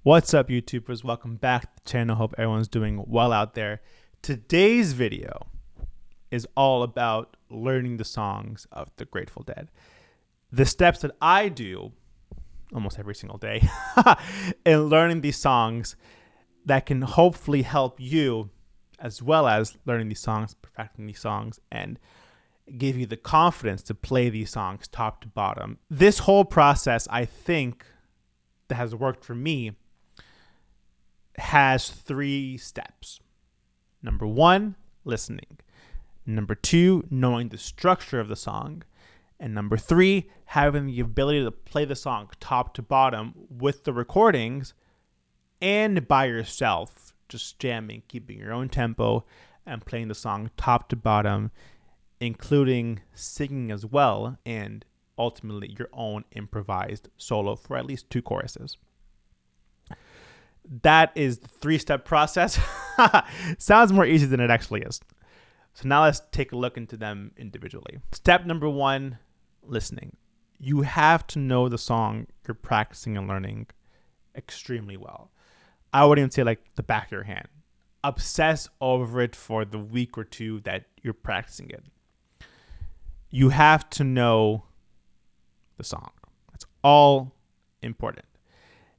What's up, YouTubers? Welcome back to the channel. Hope everyone's doing well out there. Today's video is all about learning the songs of the Grateful Dead. The steps that I do almost every single day in learning these songs that can hopefully help you, as well as learning these songs, perfecting these songs, and give you the confidence to play these songs top to bottom. This whole process, I think, that has worked for me has 3 steps. Number 1, listening. Number 2, knowing the structure of the song. And number 3, having the ability to play the song top to bottom with the recordings and by yourself, just jamming, keeping your own tempo and playing the song top to bottom, including singing as well, and ultimately your own improvised solo for at least 2 choruses. That is the 3-step process. Sounds more easy than it actually is. So now let's take a look into them individually. Step number 1, listening. You have to know the song you're practicing and learning extremely well. I would even say like the back of your hand. Obsess over it for the week or 2 that you're practicing it. You have to know the song. That's all important.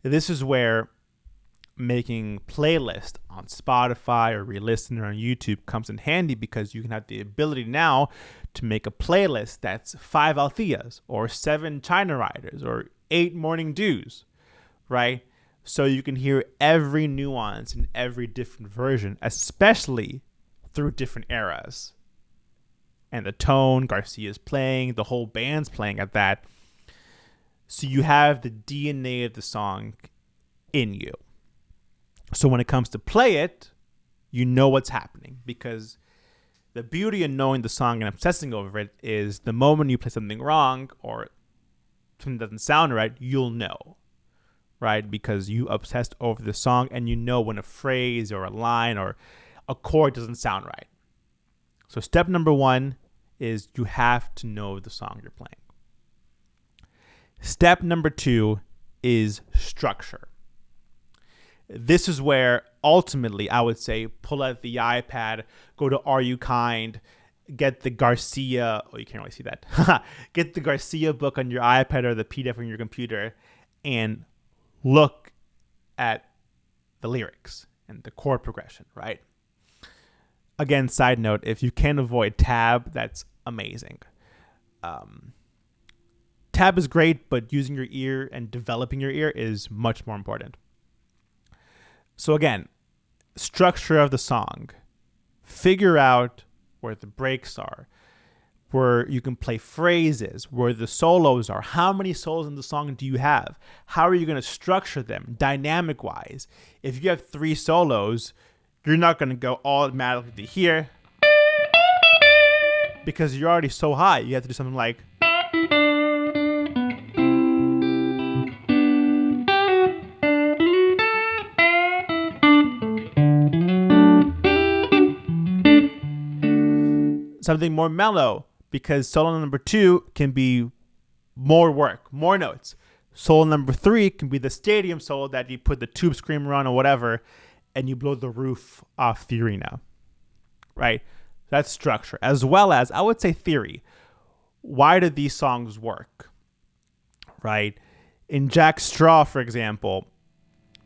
This is where making playlists on Spotify or re-listen or on YouTube comes in handy, because you can have the ability now to make a playlist that's 5 Altheas or 7 China Riders or 8 Morning Dews, right? So you can hear every nuance in every different version, especially through different eras. And the tone Garcia's playing, the whole band's playing at that. So you have the DNA of the song in you. So when it comes to play it, you know what's happening, because the beauty of knowing the song and obsessing over it is the moment you play something wrong or something doesn't sound right, you'll know, right? Because you obsessed over the song and you know when a phrase or a line or a chord doesn't sound right. So step number 1 is you have to know the song you're playing. Step number 2 is structure. This is where ultimately I would say pull out the iPad, go to Are You Kind, get the Garcia, oh, you can't really see that. Get the Garcia book on your iPad or the PDF on your computer and look at the lyrics and the chord progression, right? Again, side note, if you can avoid tab, that's amazing. Tab is great, but using your ear and developing your ear is much more important. So again, structure of the song. Figure out where the breaks are, where you can play phrases, where the solos are. How many solos in the song do you have? How are you going to structure them dynamic-wise? If you have 3 solos, you're not going to go automatically to here because you're already so high. You have to do something like, something more mellow, because solo number 2 can be more work, more notes. Solo number 3 can be the stadium solo that you put the tube screamer on or whatever, and you blow the roof off the arena, right? That's structure, as well as, I would say, theory. Why do these songs work, right? In Jack Straw, for example,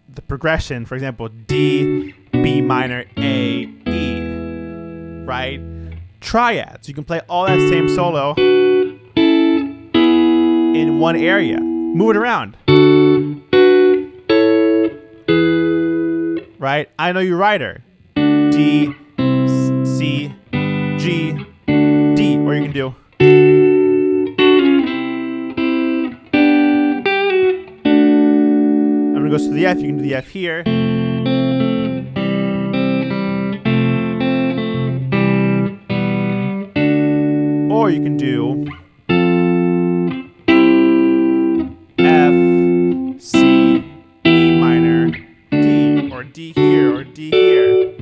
the progression, for example, D, B minor, A, E, right? Triads. You can play all that same solo in one area. Move it around. Right? I Know You Rider. D, C, G, D. Or you can do. And when it goes to the F, you can do the F here. Or you can do F, C, E minor, D, or D here, or D here.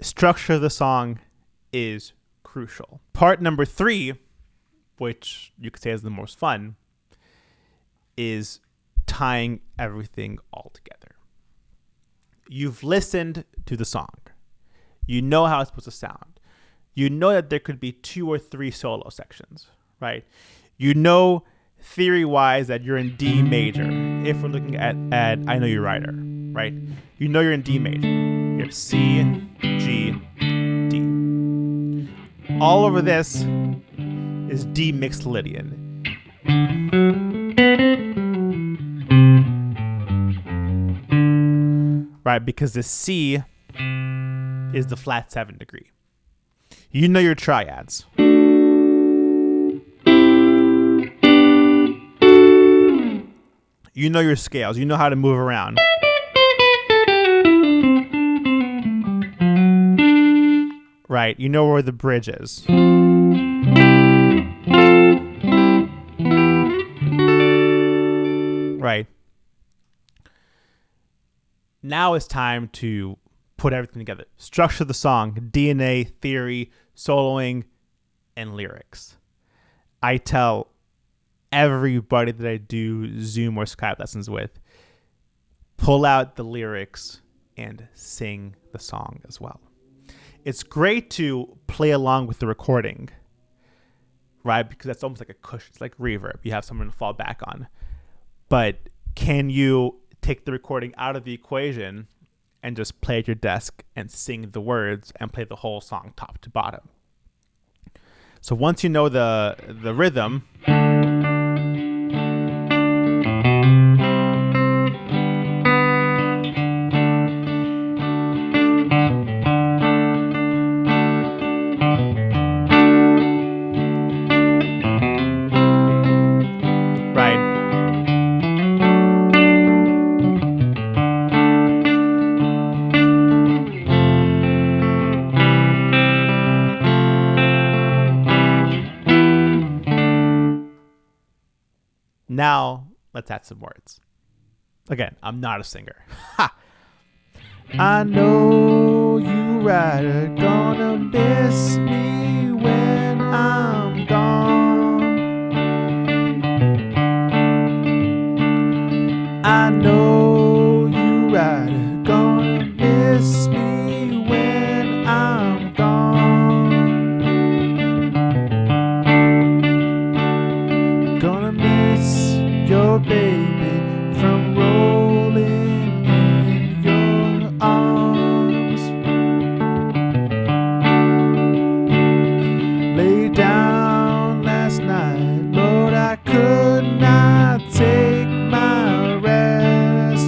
Structure of the song is crucial. Part number 3, which you could say is the most fun, is tying everything all together. You've listened to the song. You know how it's supposed to sound. You know that there could be 2 or 3 solo sections, right? You know theory-wise that you're in D major. If we're looking at I Know Your Rider, right? You know you're in D major. You have C, G, D. All over this is D mixed Lydian. Right, because the C is the flat 7 degree. You know your triads. You know your scales. You know how to move around. Right, you know where the bridge is. Right. Now it's time to put everything together. Structure the song, DNA, theory, soloing, and lyrics. I tell everybody that I do Zoom or Skype lessons with, pull out the lyrics and sing the song as well. It's great to play along with the recording, right? Because that's almost like a cushion. It's like reverb. You have someone to fall back on. But can you take the recording out of the equation and just play at your desk and sing the words and play the whole song top to bottom? So once you know the rhythm, now, let's add some words. Again, I'm not a singer. Ha! I know you rider gonna miss me when I'm gone. I know you rider gonna miss me when I'm gone. Gonna miss your baby from rolling in your arms. Lay down last night, Lord, I could not take my rest.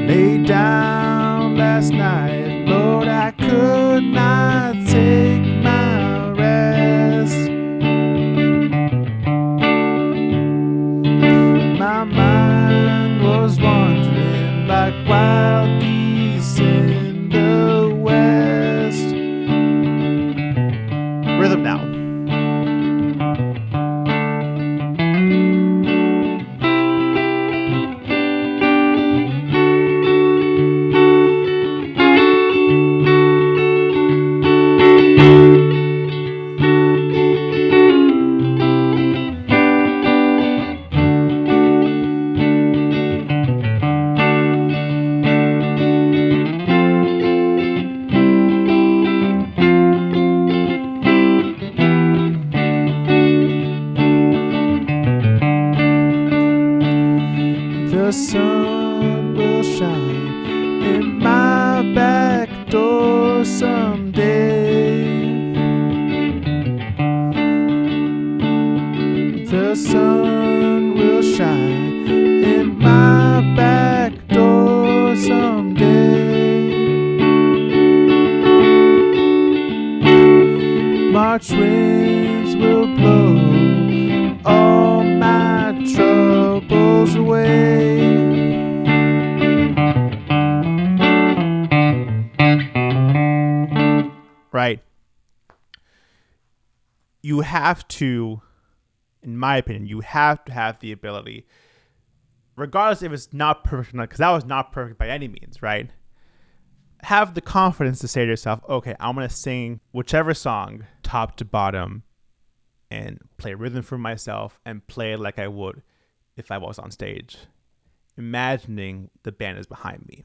Lay down last night, Lord, I could not take my rest. My mind was wandering like wild geese in the west. Rhythm now. The sun will shine in my back door someday. The sun will shine in my back door someday. March winds will blow all my troubles away. Right. You have to, in my opinion, you have to have the ability, regardless if it's not perfect or not, because that was not perfect by any means, right? Have the confidence to say to yourself, okay, I'm going to sing whichever song top to bottom and play rhythm for myself and play it like I would if I was on stage, imagining the band is behind me,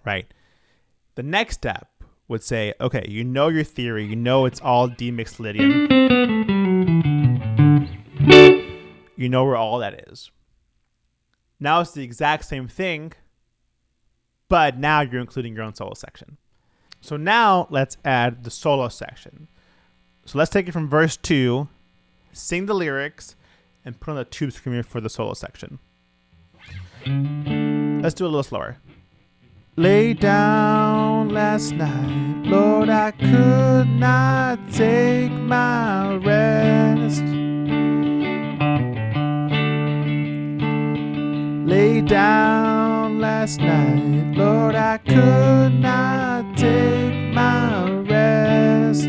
right? The next step would say, okay, you know your theory, you know it's all D Mixolydian, you know where all that is. Now it's the exact same thing, but now you're including your own solo section. So now let's add the solo section. So let's take it from verse 2, sing the lyrics, and put on the tube screamer for the solo section. Let's do it a little slower. Lay down last night, Lord, I could not take my rest. Lay down last night, Lord, I could not take my rest.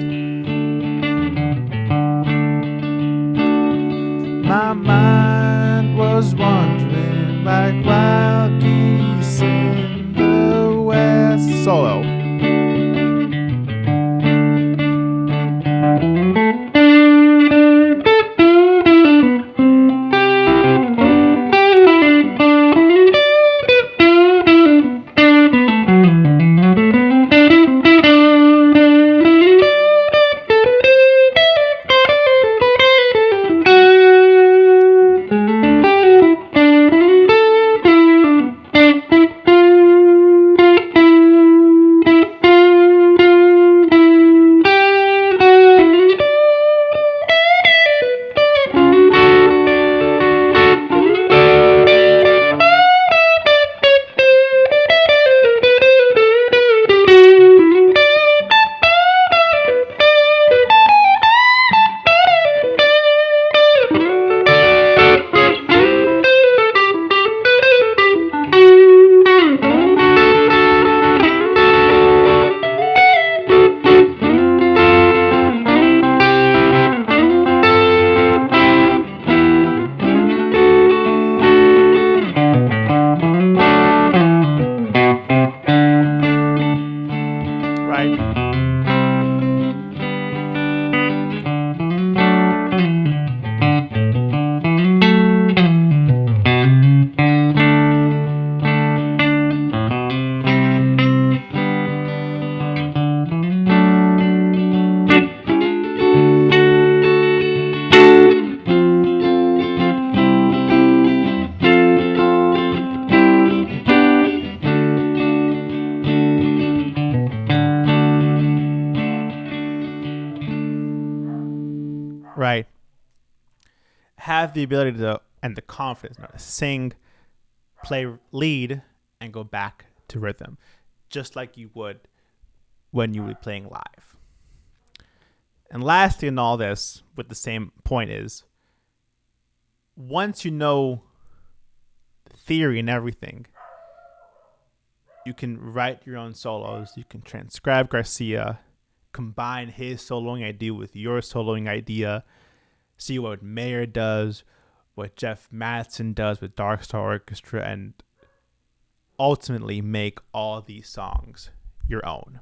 My mind was wandering like wild geese in the west. Solo. Right. Have the ability to, and the confidence to sing, play lead, and go back to rhythm, just like you would when you were playing live. And lastly in all this, with the same point, is once you know the theory and everything, you can write your own solos. You can transcribe Garcia, combine his soloing idea with your soloing idea, see what Mayer does, what Jeff Mattson does with Dark Star Orchestra, and ultimately make all these songs your own,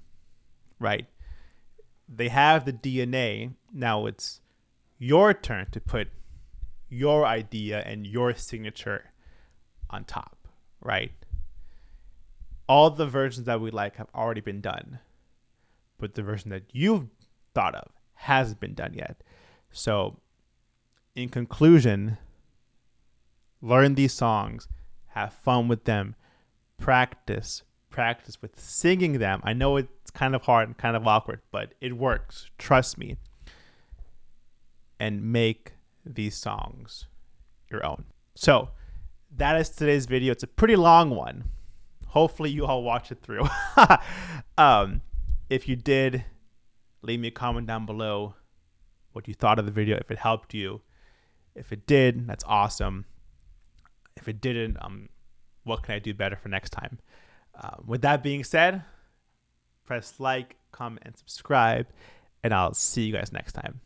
right? They have the DNA. Now it's your turn to put your idea and your signature on top, right? All the versions that we like have already been done, but the version that you've thought of hasn't been done yet. So in conclusion, learn these songs, have fun with them, practice with singing them. I know it's kind of hard and kind of awkward, but it works. Trust me. And make these songs your own. So that is today's video. It's a pretty long one. Hopefully you all watch it through. If you did, leave me a comment down below what you thought of the video, if it helped you. If it did, that's awesome. If it didn't, what can I do better for next time? With that being said, press like, comment, and subscribe, and I'll see you guys next time.